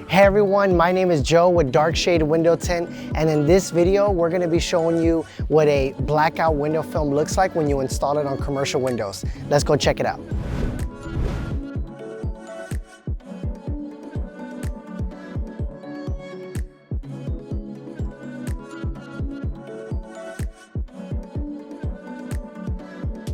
Hey everyone, my name is Joe with Dark Shade Window Tint, and in this video we're going to be showing you what a blackout window film looks like when you install it on commercial windows. Let's go check it out.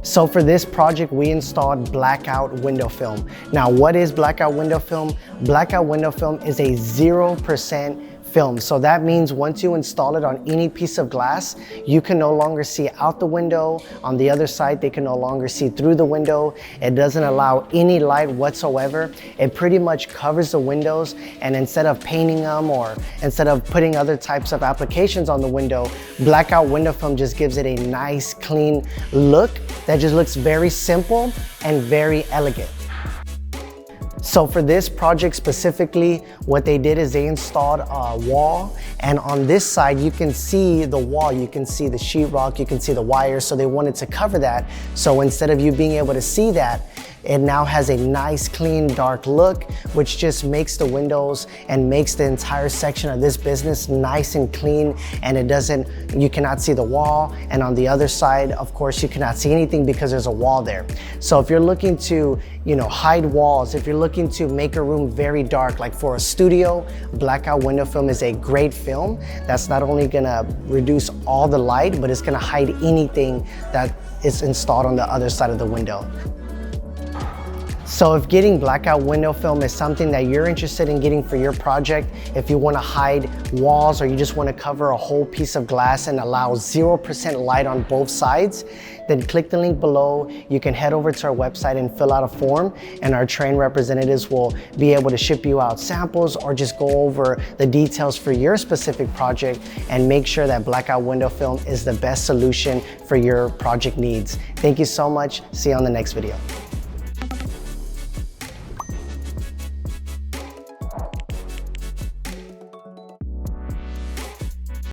So for this project, we installed blackout window film. Now, what is blackout window film? Blackout window film is a 0% film. So that means once you install it on any piece of glass, you can no longer see out the window. On the other side, they can no longer see through the window. It doesn't allow any light whatsoever. It pretty much covers the windows, and instead of painting them or instead of putting other types of applications on the window, blackout window film just gives it a nice clean look that just looks very simple and very elegant. So for this project specifically, what they did is they installed a wall, and on this side you can see the wall, you can see the sheetrock, you can see the wires, so they wanted to cover that. So instead of you being able to see that, it now has a nice clean dark look, which just makes the windows and makes the entire section of this business nice and clean, and you cannot see the wall, and on the other side of course you cannot see anything because there's a wall there. So if you're looking to hide walls, if you're looking to make a room very dark, like for a studio, blackout window film is a great film that's not only gonna reduce all the light, but it's gonna hide anything that is installed on the other side of the window. So if getting blackout window film is something that you're interested in getting for your project, if you want to hide walls or you just want to cover a whole piece of glass and allow 0% light on both sides, then click the link below. You can head over to our website and fill out a form, and our trained representatives will be able to ship you out samples or just go over the details for your specific project and make sure that blackout window film is the best solution for your project needs. Thank you so much. See you on the next video.